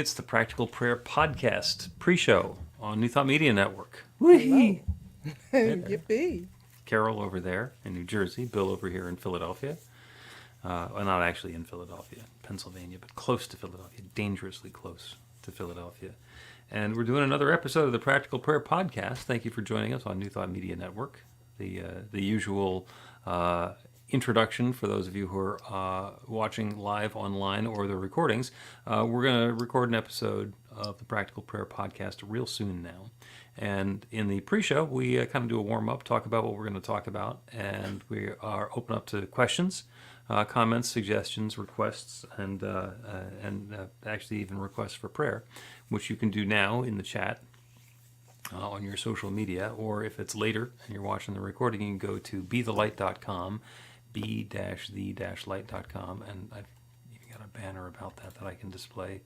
It's the Practical Prayer Podcast pre-show on New Thought Media Network. Hello. Yippee. Carol over there in New Jersey, Bill over here in Philadelphia. Well, not actually in Philadelphia, Pennsylvania, but close to Philadelphia, dangerously close to Philadelphia. And we're doing another episode of the Practical Prayer Podcast. Thank you for joining us on New Thought Media Network. The usual introduction for those of you who are watching live online or the recordings. We're going to record an episode of the Practical Prayer Podcast real soon now. And in the pre-show, we kind of do a warm-up, talk about what we're going to talk about, and we are open up to questions, comments, suggestions, requests, and actually even requests for prayer, which you can do now in the chat on your social media, or if it's later and you're watching the recording, you can go to bethelight.com, b-the-light.com, and I've even got a banner about that I can display.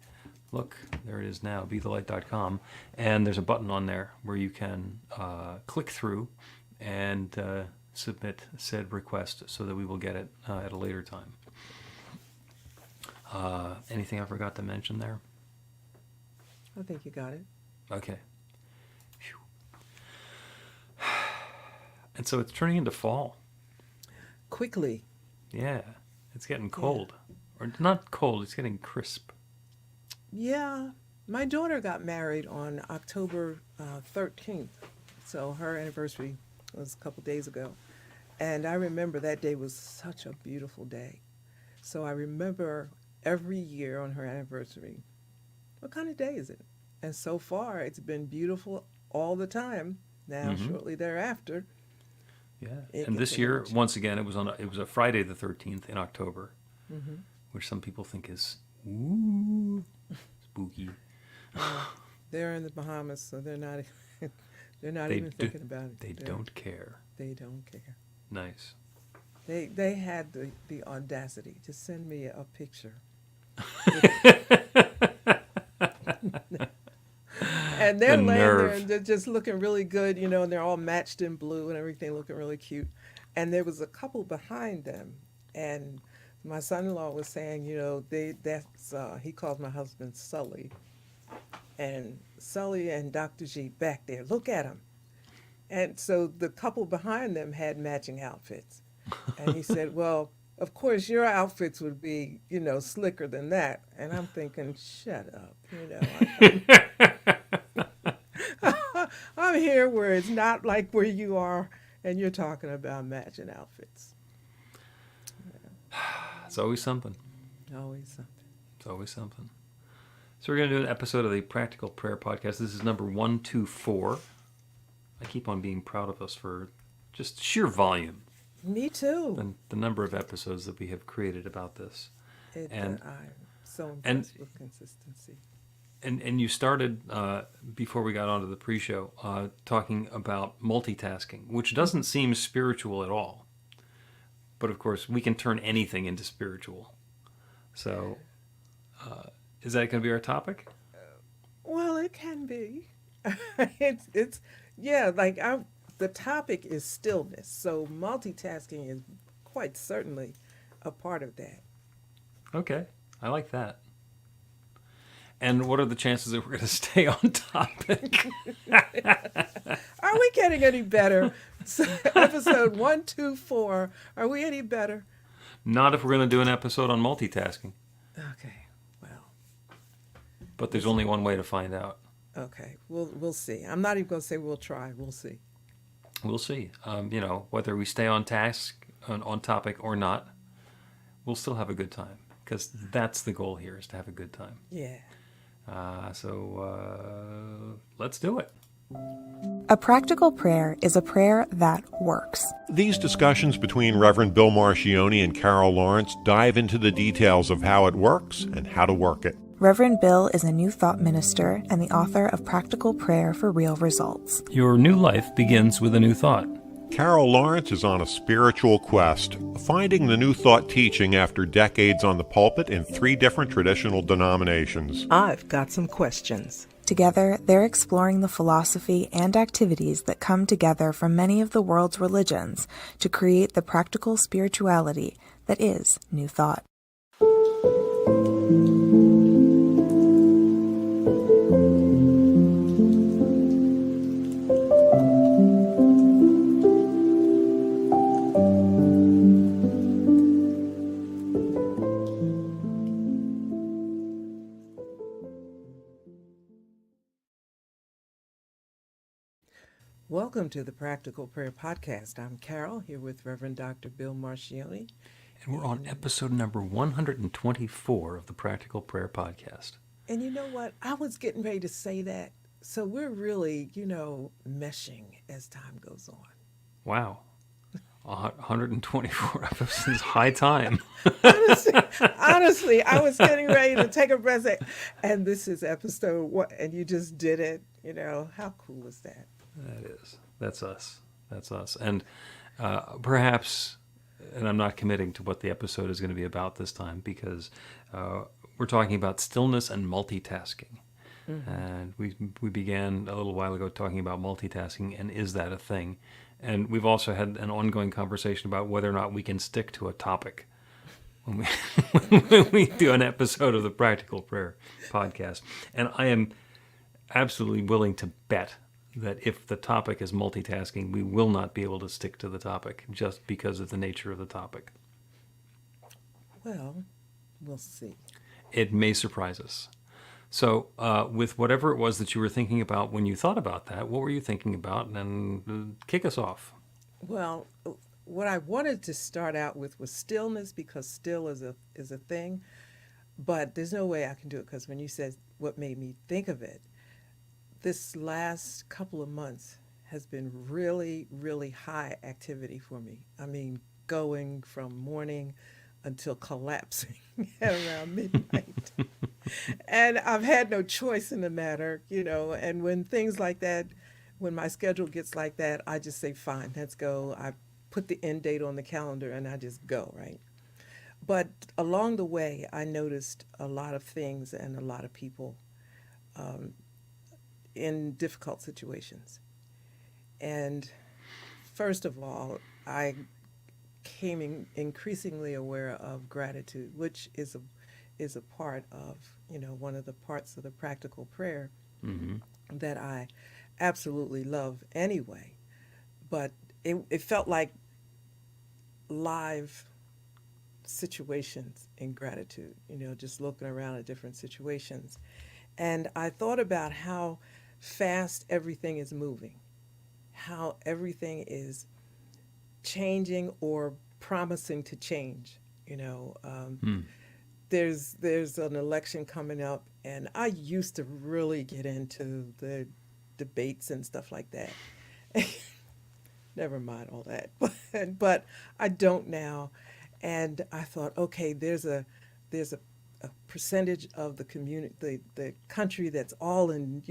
Look, there it is now, bethelight.com, and there's a button on there where you can click through and submit said request so that we will get it at a later time. Anything I forgot to mention there? I think you got it. Okay. Phew. And so it's turning into fall. Quickly. Yeah, it's getting cold. Yeah. Or not cold, it's getting crisp. Yeah, my daughter got married on October 13th, so her anniversary was a couple days ago. And I remember that day was such a beautiful day. So I remember every year on her anniversary, what kind of day is it? And so far, it's been beautiful all the time. Now, shortly thereafter. Yeah, and this year, once again, it was a Friday the 13th in October, which some people think is spooky. They're in the Bahamas, so they're not even thinking about it. They don't care. They don't care. Nice. They had the audacity to send me a picture. And they're laying there and they're just looking really good, and they're all matched in blue and everything, looking really cute. And there was a couple behind them, and my son-in-law was saying, he calls my husband Sully, and Sully and Dr. G back there, look at him. And so the couple behind them had matching outfits. And he said, well, of course, your outfits would be, slicker than that. And I'm thinking, shut up, I'm here where it's not like where you are, and you're talking about matching outfits. Yeah. It's always something. Always something. It's always something. So we're going to do an episode of the Practical Prayer Podcast. This is number 124. I keep on being proud of us for just sheer volume. Me too. And the number of episodes that we have created about this. I'm so impressed with consistency. And you started, before we got onto the pre-show, talking about multitasking, which doesn't seem spiritual at all. But of course, we can turn anything into spiritual. So, is that going to be our topic? Well, it can be. The topic is stillness. So multitasking is quite certainly a part of that. Okay, I like that. And what are the chances that we're going to stay on topic? Are we getting any better? Episode 124. Are we any better? Not if we're going to do an episode on multitasking. Okay, well. But there's only one way to find out. Okay, we'll see. I'm not even going to say we'll try. We'll see. We'll see. Whether we stay on task, on topic or not, we'll still have a good time. Because that's the goal here, is to have a good time. Yeah. So let's do it. A practical prayer is a prayer that works. These discussions between Reverend Bill Marchiony and Carol Lawrence dive into the details of how it works and how to work it. Reverend Bill is a New Thought minister and the author of Practical Prayer for Real Results. Your new life begins with a new thought. Carol Lawrence is on a spiritual quest, finding the New Thought teaching after decades on the pulpit in 3 different traditional denominations. I've got some questions. Together, they're exploring the philosophy and activities that come together from many of the world's religions to create the practical spirituality that is New Thought. Welcome to the Practical Prayer Podcast. I'm Carol, here with Reverend Dr. Bill Marchiony. And we're on episode number 124 of the Practical Prayer Podcast. And you know what? I was getting ready to say that. So we're really, meshing as time goes on. Wow. 124 episodes, high time. Honestly, I was getting ready to take a breath, and this is episode one, and you just did it. How cool is that? That is. That's us. That's us. And perhaps, and I'm not committing to what the episode is going to be about this time, because we're talking about stillness and multitasking. Mm-hmm. And we began a little while ago talking about multitasking, and is that a thing? And we've also had an ongoing conversation about whether or not we can stick to a topic when we do an episode of the Practical Prayer Podcast. And I am absolutely willing to bet that if the topic is multitasking, we will not be able to stick to the topic just because of the nature of the topic. Well, we'll see. It may surprise us. So with whatever it was that you were thinking about when you thought about that, what were you thinking about? And kick us off. Well, what I wanted to start out with was stillness, because still is a thing. But there's no way I can do it, because when you said what made me think of it, this last couple of months has been really, really high activity for me. I mean, going from morning until collapsing at around midnight. And I've had no choice in the matter, and when things like that, when my schedule gets like that, I just say, fine, let's go. I put the end date on the calendar and I just go, right? But along the way, I noticed a lot of things and a lot of people in difficult situations. And first of all, I came increasingly aware of gratitude, which is a part of, one of the parts of the practical prayer mm-hmm. that I absolutely love anyway. But it felt like live situations in gratitude, just looking around at different situations. And I thought about how fast everything is moving, how everything is changing or promising to change. There's an election coming up, and I used to really get into the debates and stuff like that. Never mind all that, but I don't now. And I thought, okay, there's a percentage of the community, the country that's all in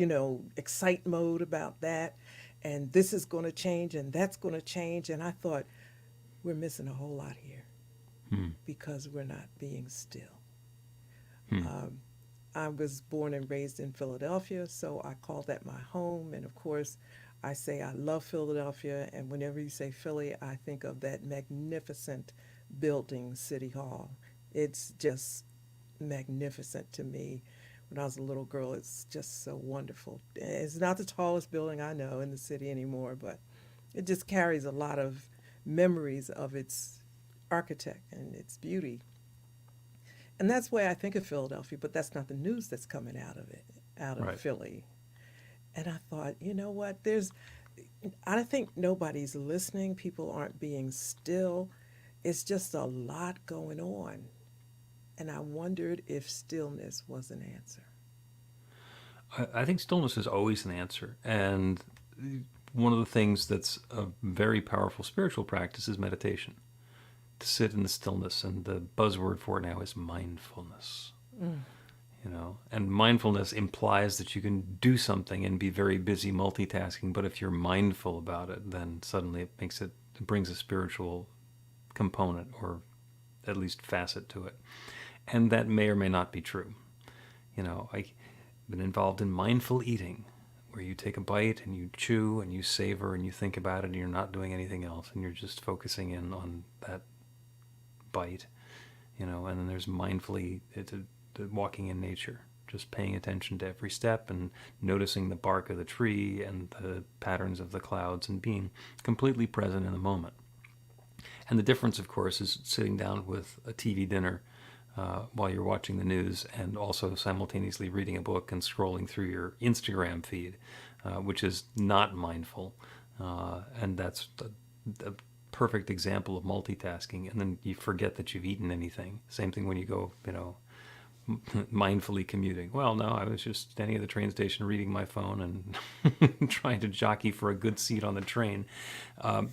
excite mode about that, and this is going to change and that's going to change. And I thought, we're missing a whole lot here because we're not being still. I was born and raised in Philadelphia, so I call that my home. And of course, I say I love Philadelphia, and whenever you say Philly, I think of that magnificent building, City Hall. It's just magnificent to me. When I was a little girl, it's just so wonderful. It's not the tallest building I know in the city anymore, but it just carries a lot of memories of its architect and its beauty. And that's the way I think of Philadelphia, but that's not the news that's coming out of it, out of right. Philly. And I thought, you know what, I think nobody's listening. People aren't being still. It's just a lot going on. And I wondered if stillness was an answer. I think stillness is always an answer. And one of the things that's a very powerful spiritual practice is meditation. To sit in the stillness, and the buzzword for it now is mindfulness. And mindfulness implies that you can do something and be very busy multitasking, but if you're mindful about it, then suddenly it brings a spiritual component, or at least facet to it. And that may or may not be true. I've been involved in mindful eating, where you take a bite and you chew and you savor and you think about it and you're not doing anything else and you're just focusing in on that bite, and then there's mindfully walking in nature, just paying attention to every step and noticing the bark of the tree and the patterns of the clouds and being completely present in the moment. And the difference, of course, is sitting down with a TV dinner while you're watching the news and also simultaneously reading a book and scrolling through your Instagram feed, which is not mindful. And that's the perfect example of multitasking. And then you forget that you've eaten anything. Same thing when you go, mindfully commuting. Well, no, I was just standing at the train station reading my phone and trying to jockey for a good seat on the train.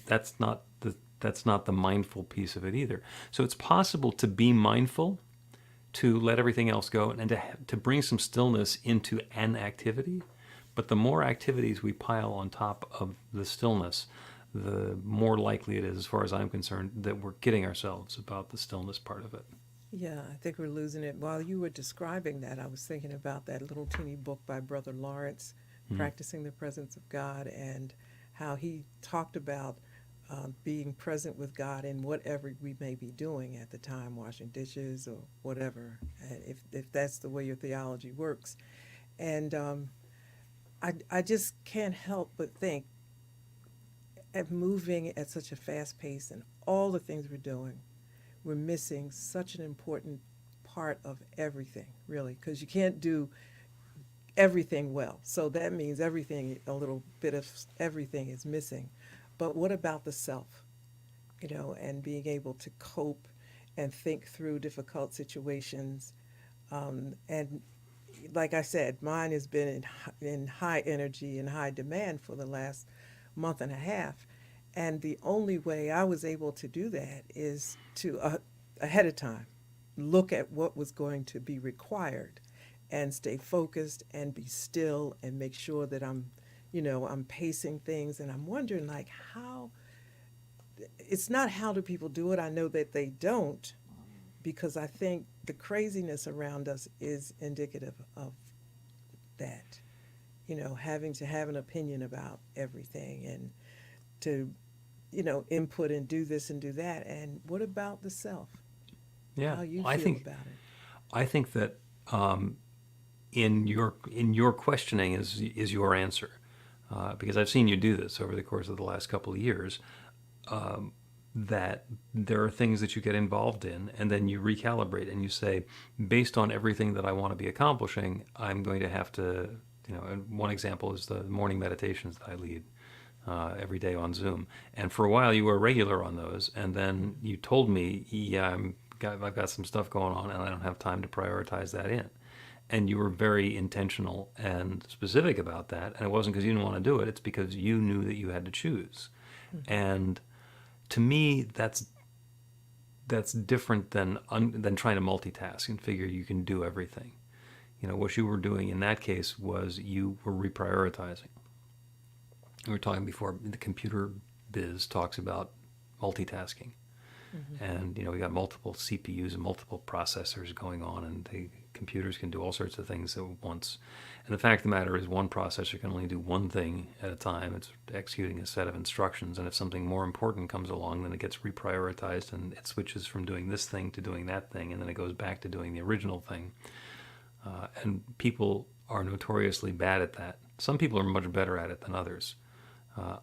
That's not the mindful piece of it either. So it's possible to be mindful, to let everything else go, and to bring some stillness into an activity. But the more activities we pile on top of the stillness, the more likely it is, as far as I'm concerned, that we're kidding ourselves about the stillness part of it. Yeah, I think we're losing it. While you were describing that, I was thinking about that little teeny book by Brother Lawrence, Practicing the Presence of God, and how he talked about being present with God in whatever we may be doing at the time, washing dishes or whatever, and if that's the way your theology works. And I just can't help but think, at moving at such a fast pace and all the things we're doing, we're missing such an important part of everything, really, because you can't do everything well. So that means everything, a little bit of everything is missing. But what about the self, and being able to cope and think through difficult situations? And like I said, mine has been in high energy and high demand for the last month and a half. And the only way I was able to do that is to, ahead of time, look at what was going to be required and stay focused and be still and make sure that I'm pacing things. And I'm wondering, like, how, it's not how do people do it. I know that they don't, because I think the craziness around us is indicative of that, having to have an opinion about everything and to, input and do this and do that. And what about the self? Yeah, How you I feel think about it? I think that in your questioning is your answer, because I've seen you do this over the course of the last couple of years. That there are things that you get involved in, and then you recalibrate and you say, based on everything that I want to be accomplishing, I'm going to have to, and one example is the morning meditations that I lead every day on Zoom. And for a while you were a regular on those, and then you told me, yeah, I've got some stuff going on and I don't have time to prioritize that in. And you were very intentional and specific about that. And it wasn't because you didn't want to do it, it's because you knew that you had to choose. Mm-hmm. And to me, that's different than trying to multitask and figure you can do everything. What you were doing in that case was you were reprioritizing. We were talking before, the computer biz talks about multitasking. Mm-hmm. And, we got multiple CPUs and multiple processors going on, and the computers can do all sorts of things at once. And the fact of the matter is, one processor can only do one thing at a time. It's executing a set of instructions, and if something more important comes along, then it gets reprioritized, and it switches from doing this thing to doing that thing, and then it goes back to doing the original thing. And people are notoriously bad at that. Some people are much better at it than others.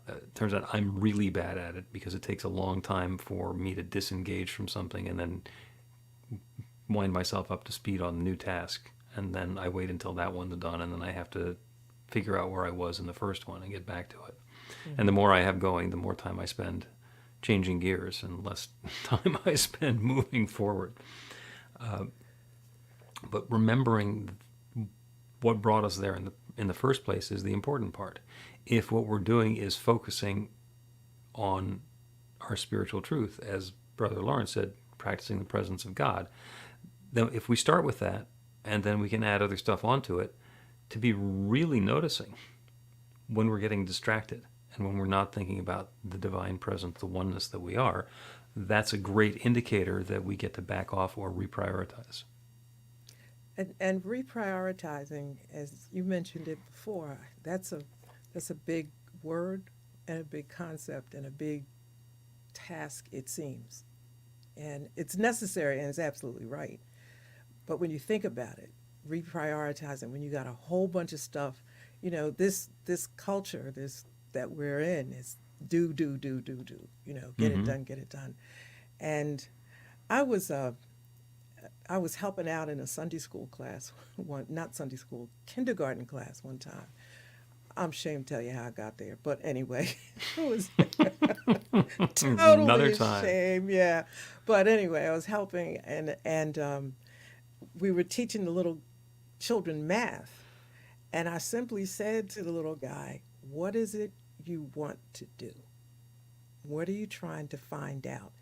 It turns out I'm really bad at it because it takes a long time for me to disengage from something and then wind myself up to speed on the new task. And then I wait until that one's done, and then I have to figure out where I was in the first one and get back to it. Mm-hmm. And the more I have going, the more time I spend changing gears and less time I spend moving forward. But remembering what brought us there in the first place is the important part. If what we're doing is focusing on our spiritual truth, as Brother Lawrence said, practicing the presence of God, then if we start with that, and then we can add other stuff onto it, to be really noticing when we're getting distracted and when we're not thinking about the divine presence, the oneness that we are, that's a great indicator that we get to back off or reprioritize. And reprioritizing, as you mentioned it before, that's a big word and a big concept and a big task, it seems. And it's necessary and it's absolutely right. But when you think about it, reprioritizing, when you got a whole bunch of stuff, this culture that we're in is do, get it done. And I was helping out in a Sunday school class, not Sunday school, kindergarten class one time. I'm ashamed to tell you how I got there. But anyway, it was totally Another time. shame. Yeah. But anyway, I was helping and we were teaching the little children math. And I simply said to the little guy, what is it you want to do? What are you trying to find out?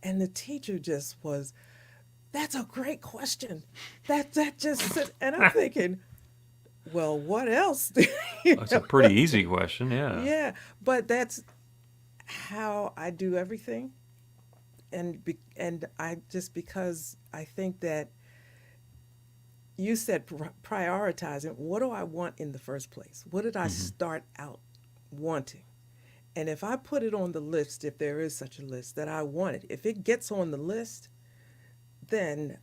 And the teacher just was, that's a great question. That just, and I'm thinking, well, what else? That's a pretty easy question, yeah. Yeah, but that's how I do everything. And I just because I think that you said prioritizing, what do I want in the first place? What did I start out wanting? And if I put it on the list, if there is such a list that I want it, if it gets on the list, then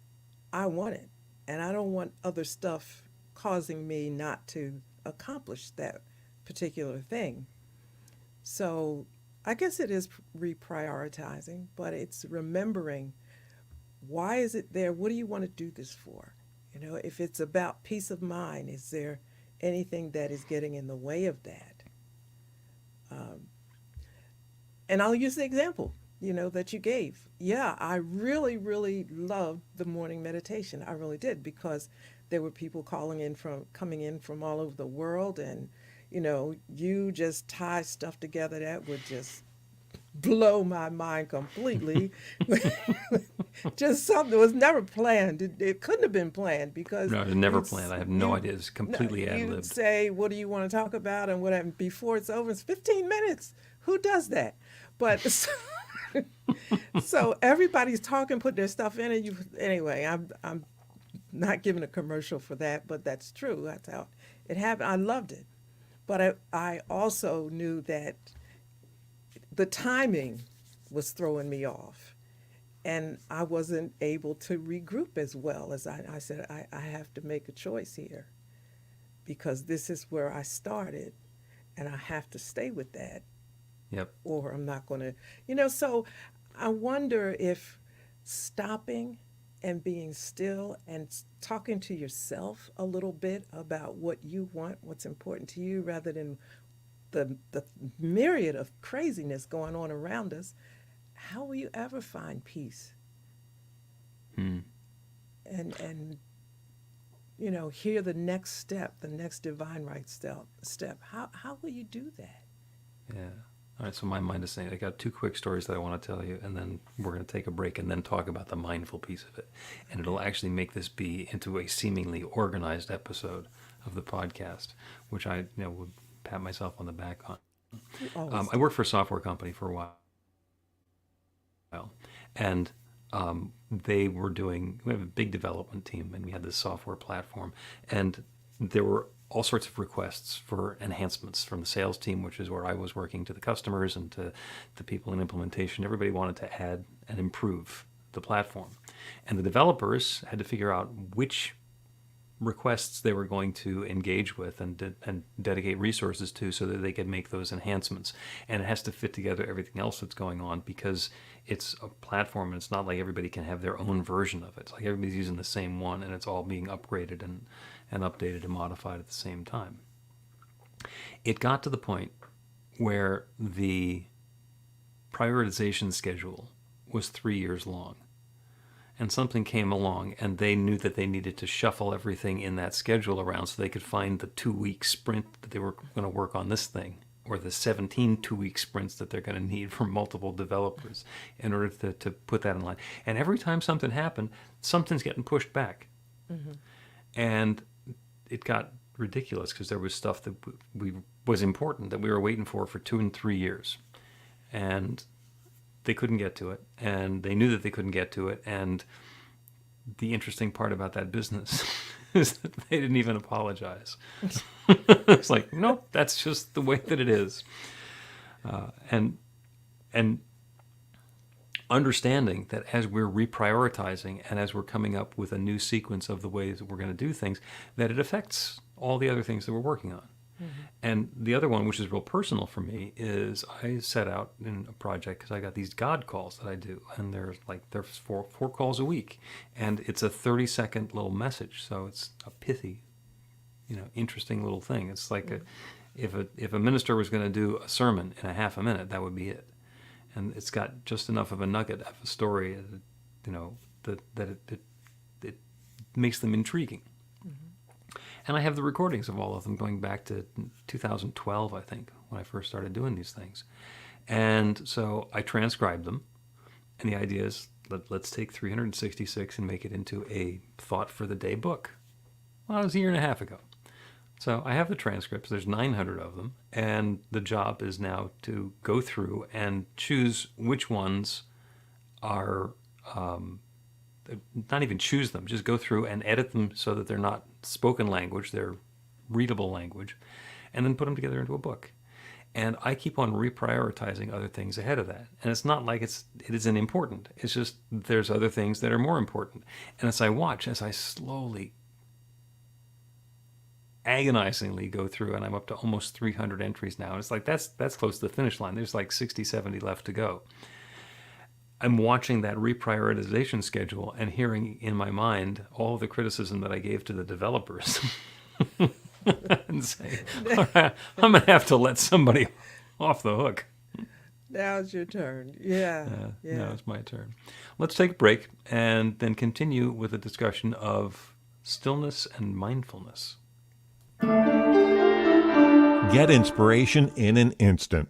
I want it. And I don't want other stuff causing me not to accomplish that particular thing. So I guess it is reprioritizing, but it's remembering, why is it there? What do you want to do this for? You know, if it's about peace of mind, is there anything that is getting in the way of that? And I'll use the example, that you gave. Yeah, I really, really loved the morning meditation. I really did, because there were people coming in from all over the world, and you just tie stuff together that would just blow my mind completely. Just something that was never planned. It couldn't have been planned, because No, it was never planned. I have no idea. It's no, completely you'd ad-libbed. say, what do you want to talk about, and whatever. Before it's over, it's 15 minutes. Who does that? But so everybody's talking, put their stuff in it. Anyway, I'm not giving a commercial for that, but that's true. That's how it happened. I loved it, but I also knew that the timing was throwing me off, and I wasn't able to regroup as well. As I said, I have to make a choice here, because this is where I started, and I have to stay with that. Yep. Or I'm not going to, so I wonder if stopping and being still and talking to yourself a little bit about what you want, what's important to you, rather than the myriad of craziness going on around us, how will you ever find peace? And hear the next step, the next divine right step. How will you do that? Yeah. All right, so my mind is saying, I got two quick stories that I want to tell you, and then we're going to take a break and then talk about the mindful piece of it. And it'll actually make this be into a seemingly organized episode of the podcast, which I would pat myself on the back on. I worked for a software company for a while, and we have a big development team, and we had this software platform, and there were all sorts of requests for enhancements from the sales team, which is where I was working, to the customers and to the people in implementation. Everybody wanted to add and improve the platform. And the developers had to figure out which requests they were going to engage with and dedicate resources to, so that they could make those enhancements. And it has to fit together everything else that's going on, because it's a platform, and it's not like everybody can have their own version of it. It's like everybody's using the same one, and it's all being upgraded and updated and modified at the same time. It got to the point where the prioritization schedule was 3 years long. And something came along, and they knew that they needed to shuffle everything in that schedule around so they could find the 2-week sprint that they were going to work on this thing, or the 17 2-week sprints that they're going to need from multiple developers in order to put that in line. And every time something happened, something's getting pushed back. And it got ridiculous, because there was stuff that was important that we were waiting for 2 and 3 years. And they couldn't get to it, and they knew that they couldn't get to it. And the interesting part about that business is that they didn't even apologize. It's like, nope, that's just the way that it is. And understanding that as we're reprioritizing and as we're coming up with a new sequence of the ways that we're going to do things, that it affects all the other things that we're working on. And the other one, which is real personal for me, is I set out in a project because I got these God calls that I do, and there's four calls a week, and it's a 30-second little message, so it's a pithy, interesting little thing. It's like If a minister was going to do a sermon in a half a minute, that would be it. And it's got just enough of a nugget of a story, that it makes them intriguing. And I have the recordings of all of them going back to 2012, I think, when I first started doing these things. And so I transcribed them. And the idea is, let's take 366 and make it into a Thought for the Day book. Well, it was a year and a half ago. So I have the transcripts. There's 900 of them. And the job is now to go through and choose which ones are, not even choose them, just go through and edit them so that they're not spoken language, they're readable language, and then put them together into a book. And I keep on reprioritizing other things ahead of that. And it's not like it isn't important. It's just there's other things that are more important. And as I slowly, agonizingly go through, and I'm up to almost 300 entries now. And it's like, that's close to the finish line. There's like 60, 70 left to go. I'm watching that reprioritization schedule and hearing in my mind all the criticism that I gave to the developers. And say, all right, I'm going to have to let somebody off the hook. Now it's your turn. Yeah. Now it's my turn. Let's take a break and then continue with a discussion of stillness and mindfulness. Get inspiration in an instant.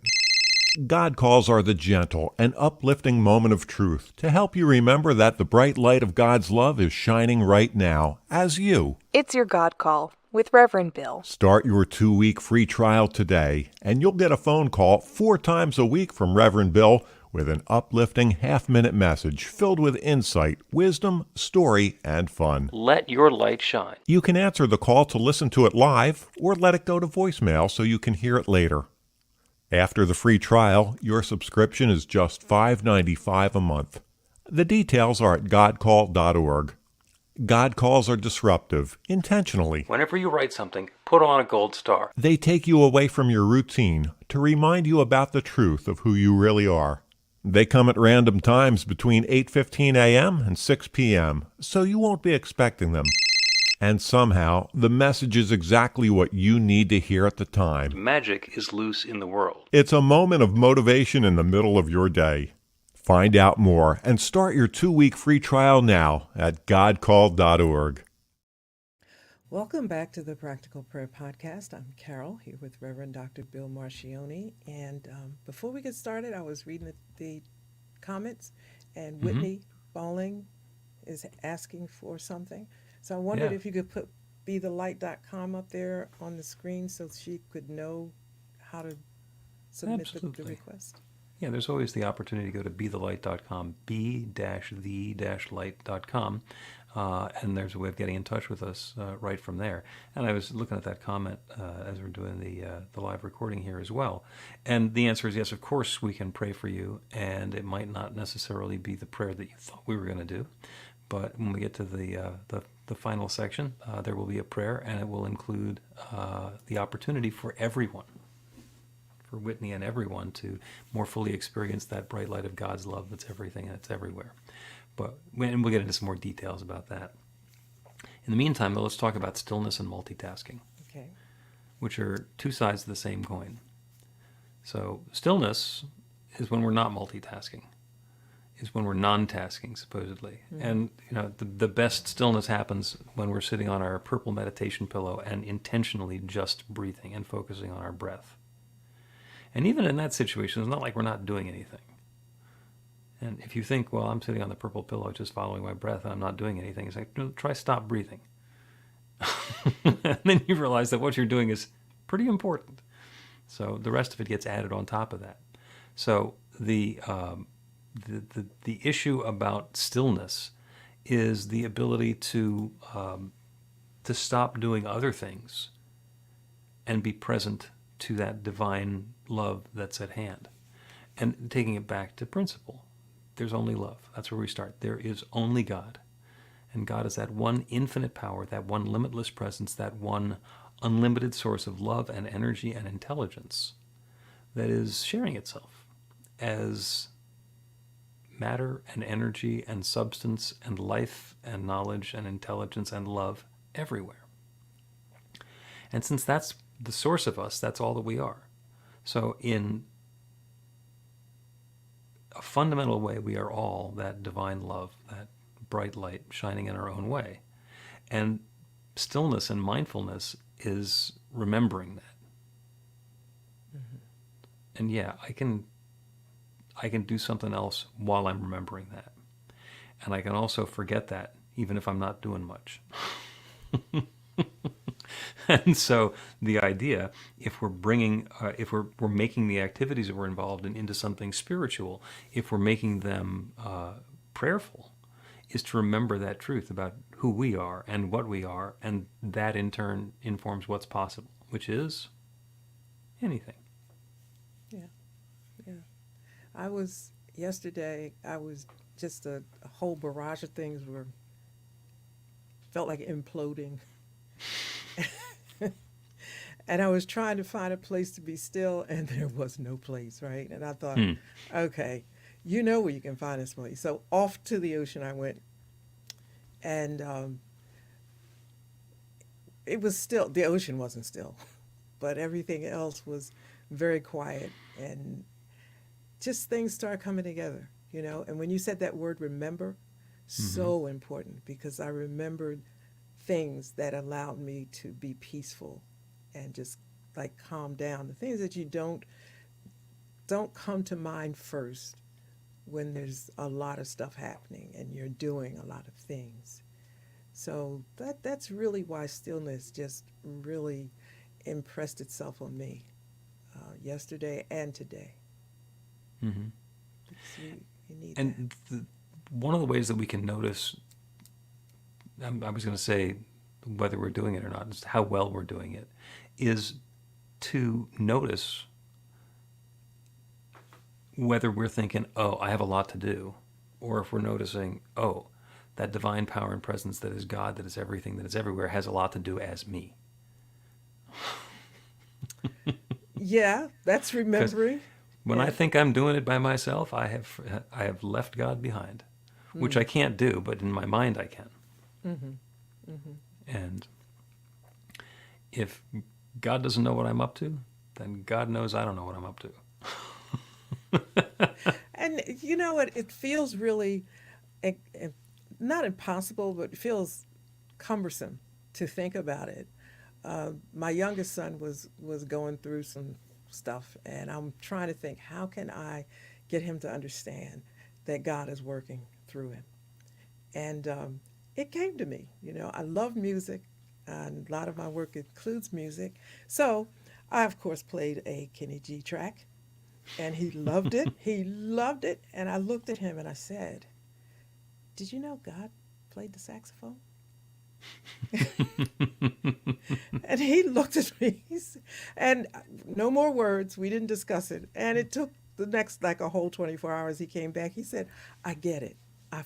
God calls are the gentle and uplifting moment of truth to help you remember that the bright light of God's love is shining right now as you. It's your God Call with Reverend Bill. Start your 2-week free trial today, and you'll get a phone call 4 times a week from Reverend Bill with an uplifting half-minute message filled with insight, wisdom, story, and fun. Let your light shine. You can answer the call to listen to it live or let it go to voicemail so you can hear it later. After the free trial, your subscription is just $5.95 a month. The details are at godcall.org. God calls are disruptive, intentionally. Whenever you write something, put on a gold star. They take you away from your routine to remind you about the truth of who you really are. They come at random times between 8:15 a.m. and 6 p.m., so you won't be expecting them. And somehow, the message is exactly what you need to hear at the time. Magic is loose in the world. It's a moment of motivation in the middle of your day. Find out more and start your 2-week free trial now at godcall.org. Welcome back to the Practical Prayer Podcast. I'm Carol, here with Reverend Dr. Bill Marchiony. And before we get started, I was reading the comments, and Whitney Bowling is asking for something. So I wondered if you could put BeTheLight.com up there on the screen so she could know how to submit the request. Yeah, there's always the opportunity to go to BeTheLight.com, b-the-light.com, and there's a way of getting in touch with us right from there. And I was looking at that comment as we're doing the live recording here as well. And the answer is yes, of course we can pray for you, and it might not necessarily be the prayer that you thought we were going to do. But when we get to the final section, there will be a prayer, and it will include the opportunity for everyone, for Whitney and everyone, to more fully experience that bright light of God's love that's everything and it's everywhere. And we'll get into some more details about that. In the meantime, though, let's talk about stillness and multitasking, which are two sides of the same coin. So stillness is when we're not multitasking. Is when we're non-tasking, supposedly. And the best stillness happens when we're sitting on our purple meditation pillow and intentionally just breathing and focusing on our breath. And even in that situation, it's not like we're not doing anything. And if you think, well, I'm sitting on the purple pillow just following my breath and I'm not doing anything, it's like, no, try stop breathing. And then you realize that what you're doing is pretty important. So the rest of it gets added on top of that. So the issue about stillness is the ability to stop doing other things and be present to that divine love that's at hand. And taking it back to principle, there's only love. That's where we start. There is only God. And God is that one infinite power, that one limitless presence, that one unlimited source of love and energy and intelligence that is sharing itself as matter and energy and substance and life and knowledge and intelligence and love everywhere. And since that's the source of us, that's all that we are. So in a fundamental way, we are all that divine love, that bright light shining in our own way. And stillness and mindfulness is remembering that. Mm-hmm. And yeah, I can do something else while I'm remembering that. And I can also forget that, even if I'm not doing much. And so the idea, if we're bringing, if we're making the activities that we're involved in into something spiritual, if we're making them prayerful, is to remember that truth about who we are and what we are, and that in turn informs what's possible, which is anything. Yeah. Yesterday, I was just a whole barrage of things felt like imploding. And I was trying to find a place to be still, and there was no place, right? And I thought, okay, you know where you can find this place. So off to the ocean I went. And it was still, the ocean wasn't still, but everything else was very quiet. And just things started coming together, you know? And when you said that word remember, so important, because I remembered things that allowed me to be peaceful and just like calm down. The things that you don't come to mind first when there's a lot of stuff happening and you're doing a lot of things. So that's really why stillness just really impressed itself on me yesterday and today. Mm-hmm. You need and one of the ways that we can notice, I was going to say whether we're doing it or not, just how well we're doing it, is to notice whether we're thinking, oh, I have a lot to do, or if we're noticing, oh, that divine power and presence that is God, that is everything, that is everywhere, has a lot to do as me. Yeah, that's remembering. When I think I'm doing it by myself, I have left God behind, which I can't do, but in my mind I can. Mm-hmm. Mm-hmm. And if God doesn't know what I'm up to, then God knows I don't know what I'm up to. And you know what? It feels really not impossible, but it feels cumbersome to think about it. My youngest son was going through some stuff, and I'm trying to think, how can I get him to understand that God is working through him? And it came to me. You know, I love music, and a lot of my work includes music. So I, of course, played a Kenny G track, and he loved it. He loved it. And I looked at him and I said, did you know God played the saxophone? And he looked at me, and no more words. We didn't discuss it. And it took the next, like a whole 24 hours. He came back. He said, I get it. I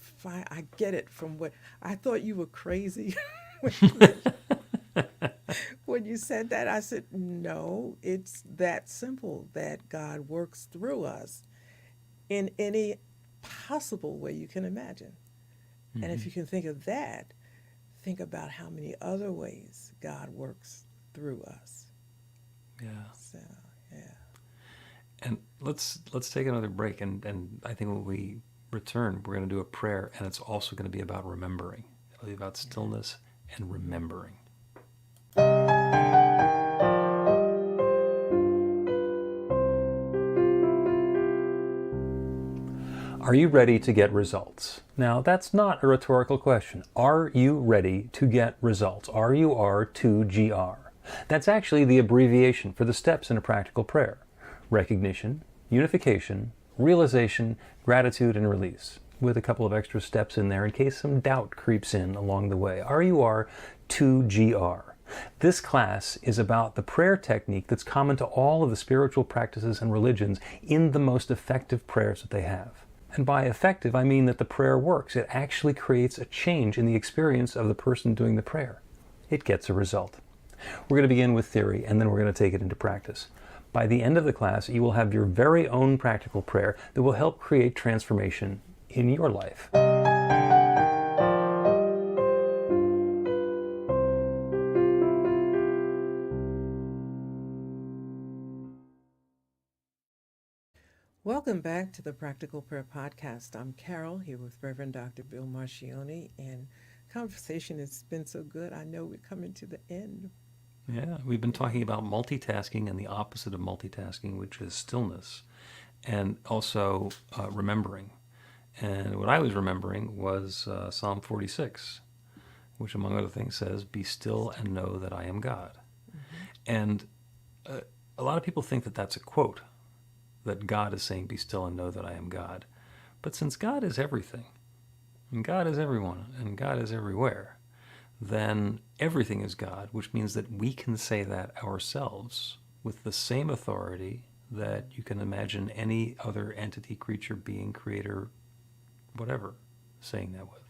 get it from what I thought you were crazy when you said that. I said, no, it's that simple, that God works through us in any possible way you can imagine. Mm-hmm. And if you can think of that, think about how many other ways God works through us. Yeah. So, yeah. And let's take another break, and I think when we return, we're going to do a prayer, and it's also going to be about remembering. It'll be about stillness and remembering. Are you ready to get results? Now, that's not a rhetorical question. Are you ready to get results? RUR2GR. That's actually the abbreviation for the steps in a practical prayer. Recognition, unification, realization, gratitude, and release, with a couple of extra steps in there in case some doubt creeps in along the way. RUR2GR. This class is about the prayer technique that's common to all of the spiritual practices and religions in the most effective prayers that they have. And by effective, I mean that the prayer works. It actually creates a change in the experience of the person doing the prayer. It gets a result. We're going to begin with theory, and then we're going to take it into practice. By the end of the class, you will have your very own practical prayer that will help create transformation in your life. Welcome back to the Practical Prayer Podcast. I'm Carol here with Reverend Dr. Bill Marchiony, and conversation has been so good. I know we're coming to the end. Yeah, we've been talking about multitasking and the opposite of multitasking, which is stillness, and also remembering. And what I was remembering was Psalm 46, which among other things says, "Be still and know that I am God." And a lot of people think that that's a quote, that God is saying, "Be still and know that I am God." But since God is everything, and God is everyone, and God is everywhere, then everything is God, which means that we can say that ourselves with the same authority that you can imagine any other entity, creature, being, creator, whatever, saying that with.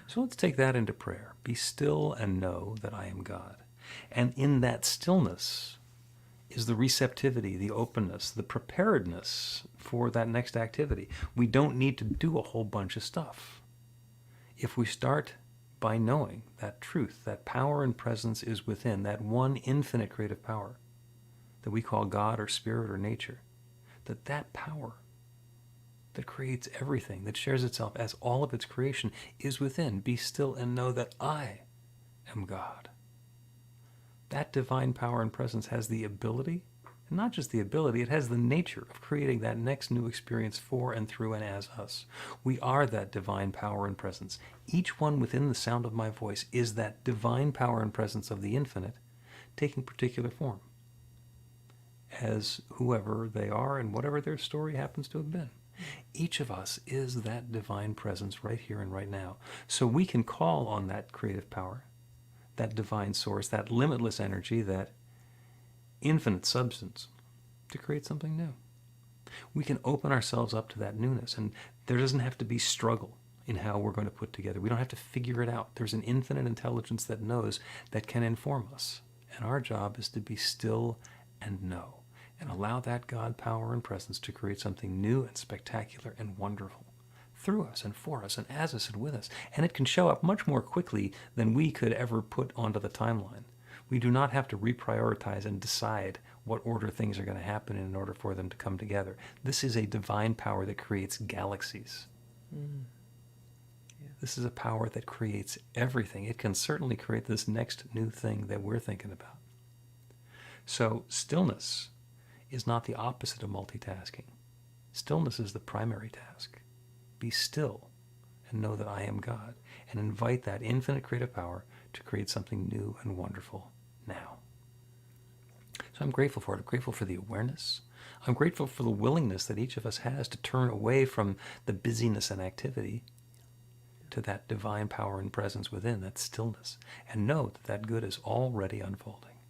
So let's take that into prayer. Be still and know that I am God. And in that stillness is the receptivity, the openness, the preparedness for that next activity. We don't need to do a whole bunch of stuff. If we start by knowing that truth, that power and presence is within, that one infinite creative power that we call God or spirit or nature, that power that creates everything, that shares itself as all of its creation, is within. Be still and know that I am God. That divine power and presence has the ability, and not just the ability, it has the nature of creating that next new experience for and through and as us. We are that divine power and presence. Each one within the sound of my voice is that divine power and presence of the infinite taking particular form as whoever they are and whatever their story happens to have been. Each of us is that divine presence right here and right now. So we can call on that creative power, that divine source, that limitless energy, that infinite substance to create something new. We can open ourselves up to that newness, and there doesn't have to be struggle in how we're going to put together. We don't have to figure it out. There's an infinite intelligence that knows, that can inform us. And our job is to be still and know, and allow that God power and presence to create something new and spectacular and wonderful through us and for us and as us and with us. And it can show up much more quickly than we could ever put onto the timeline. We do not have to reprioritize and decide what order things are going to happen in order for them to come together. This is a divine power that creates galaxies. Yeah. This is a power that creates everything. It can certainly create this next new thing that we're thinking about. So stillness is not the opposite of multitasking. Stillness is the primary task. Be still and know that I am God, and invite that infinite creative power to create something new and wonderful now. So I'm grateful for it. I'm grateful for the awareness. I'm grateful for the willingness that each of us has to turn away from the busyness and activity to that divine power and presence within, that stillness, and know that that good is already unfolding.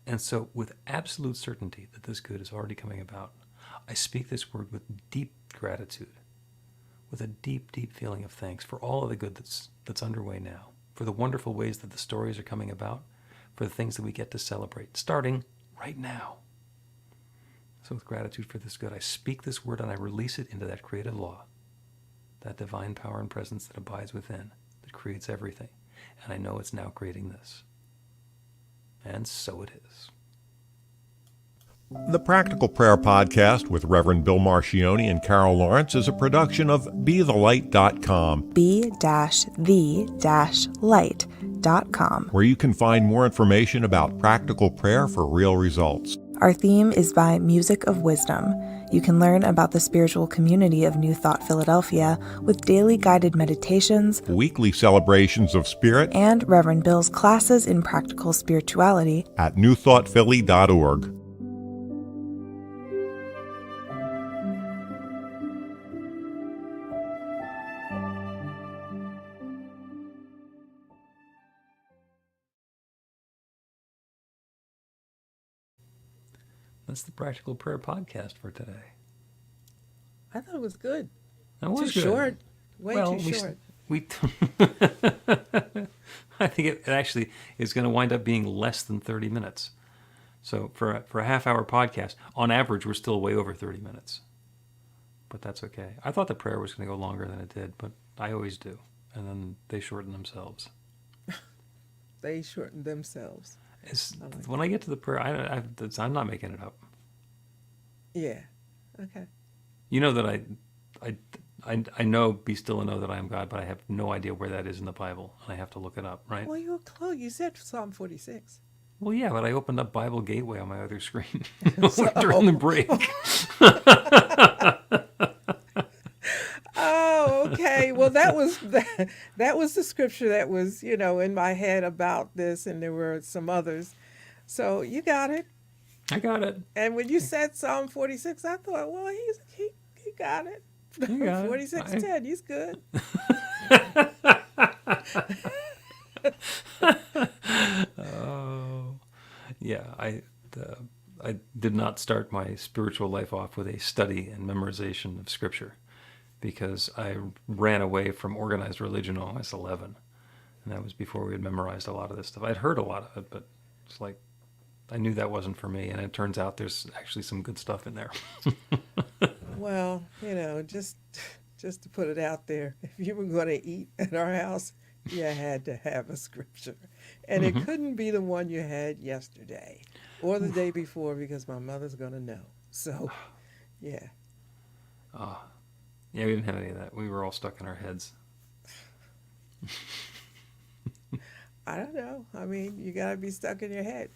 And so with absolute certainty that this good is already coming about, I speak this word with deep gratitude, with a deep, deep feeling of thanks for all of the good that's underway now, for the wonderful ways that the stories are coming about, for the things that we get to celebrate, starting right now. So with gratitude for this good, I speak this word and I release it into that creative law, that divine power and presence that abides within, that creates everything. And I know it's now creating this. And so it is. The Practical Prayer Podcast with Reverend Bill Marchiony and Carol Lawrence is a production of BeTheLight.com. be-the-light.com, where you can find more information about practical prayer for real results. Our theme is by Music of Wisdom. You can learn about the spiritual community of New Thought Philadelphia with daily guided meditations, Weekly celebrations of spirit, and Reverend Bill's classes in practical spirituality at newthoughtphilly.org. That's the Practical Prayer Podcast for today. I thought it was good. That was too good. short. Way too short. I think it actually is going to wind up being less than 30 minutes. So for a half-hour podcast, on average, we're still way over 30 minutes. But that's okay. I thought the prayer was going to go longer than it did, but I always do. And then they shorten themselves. They shorten themselves. When I get to the prayer, I'm not making it up. Yeah. Okay. You know that I know, be still and know that I am God, but I have no idea where that is in the Bible, and I have to look it up, right? Well, you were close. You said Psalm 46. Well, yeah, but I opened up Bible Gateway on my other screen during the break. Oh, okay. Well, that was the scripture that was, in my head about this, and there were some others. So you got it. I got it. And when you said Psalm 46, I thought, well, he got it. You got it. 46:10, he's good. Oh, yeah. I did not start my spiritual life off with a study and memorization of Scripture, because I ran away from organized religion when I was 11, and that was before we had memorized a lot of this stuff. I'd heard a lot of it, but it's like I knew that wasn't for me, and it turns out there's actually some good stuff in there. Well, just to put it out there, if you were going to eat at our house, you had to have a scripture. And it couldn't be the one you had yesterday or the day before, because my mother's going to know. So, yeah. Yeah, we didn't have any of that. We were all stuck in our heads. I don't know. I mean, you got to be stuck in your head,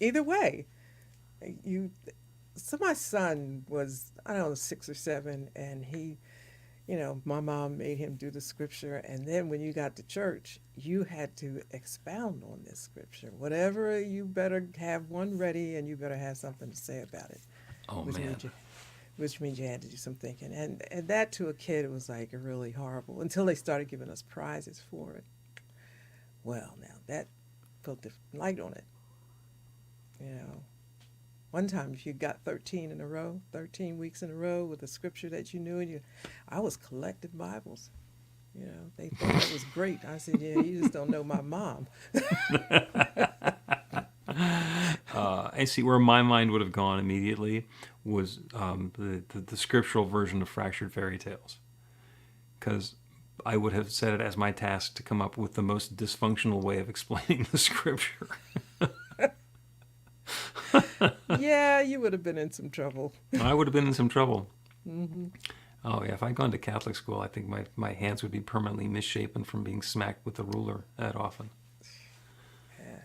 Either way, so my son was, I don't know, 6 or 7, and he, my mom made him do the scripture, and then when you got to church, you had to expound on this scripture. Whatever, you better have one ready, and you better have something to say about it. Oh, Which means you had to do some thinking. And that, to a kid, it was like really horrible, until they started giving us prizes for it. Well, now that put the light on it. One time, if you got 13 weeks in a row with a scripture that you knew, and I was collecting Bibles. They thought that was great. I said, yeah, you just don't know my mom. I see where my mind would have gone immediately was the scriptural version of Fractured Fairy Tales, because I would have set it as my task to come up with the most dysfunctional way of explaining the scripture. Yeah, you would have been in some trouble. I would have been in some trouble. Mm-hmm. Oh, yeah, if I'd gone to Catholic school, I think my hands would be permanently misshapen from being smacked with a ruler that often. Yeah.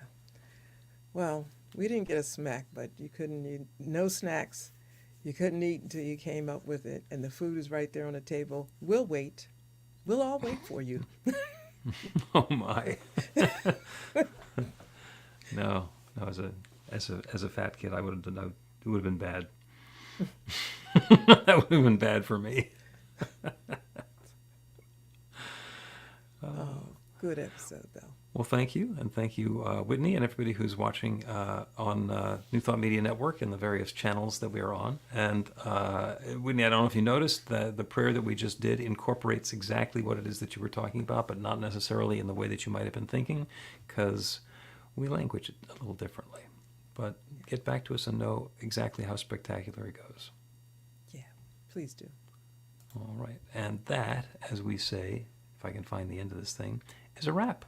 Well, we didn't get a smack, but you couldn't eat, no snacks. You couldn't eat until you came up with it, and the food is right there on the table. We'll wait. We'll all wait for you. Oh, my. No, as a fat kid, I would have done. It would have been bad. That would have been bad for me. Oh, good episode, though. Well, thank you, and thank you, Whitney, and everybody who's watching on New Thought Media Network and the various channels that we are on. And Whitney, I don't know if you noticed that the prayer that we just did incorporates exactly what it is that you were talking about, but not necessarily in the way that you might have been thinking, because we language it a little differently. But get back to us and know exactly how spectacular it goes. Yeah, please do. All right. And that, as we say, if I can find the end of this thing, is a wrap.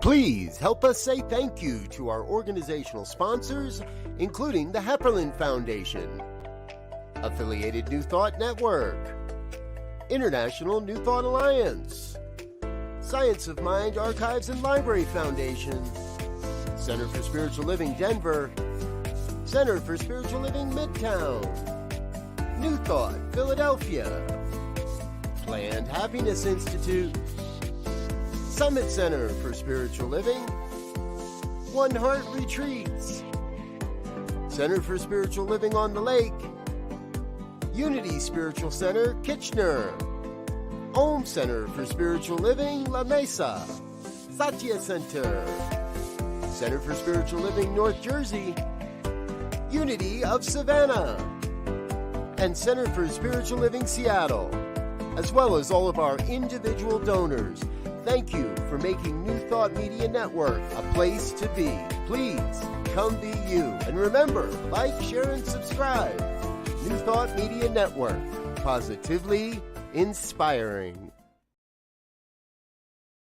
Please help us say thank you to our organizational sponsors, including the Hepperlin Foundation, Affiliated New Thought Network, International New Thought Alliance, Science of Mind Archives and Library Foundation, Center for Spiritual Living Denver, Center for Spiritual Living Midtown, New Thought Philadelphia, Planned Happiness Institute, Summit Center for Spiritual Living, One Heart Retreats, Center for Spiritual Living on the Lake, Unity Spiritual Center Kitchener, Om Center for Spiritual Living La Mesa, Satya Center, Center for Spiritual Living North Jersey, Unity of Savannah, and Center for Spiritual Living Seattle, as well as all of our individual donors. Thank you for making New Thought Media Network a place to be. Please come be you. And remember, like, share, and subscribe. New Thought Media Network, positively inspiring.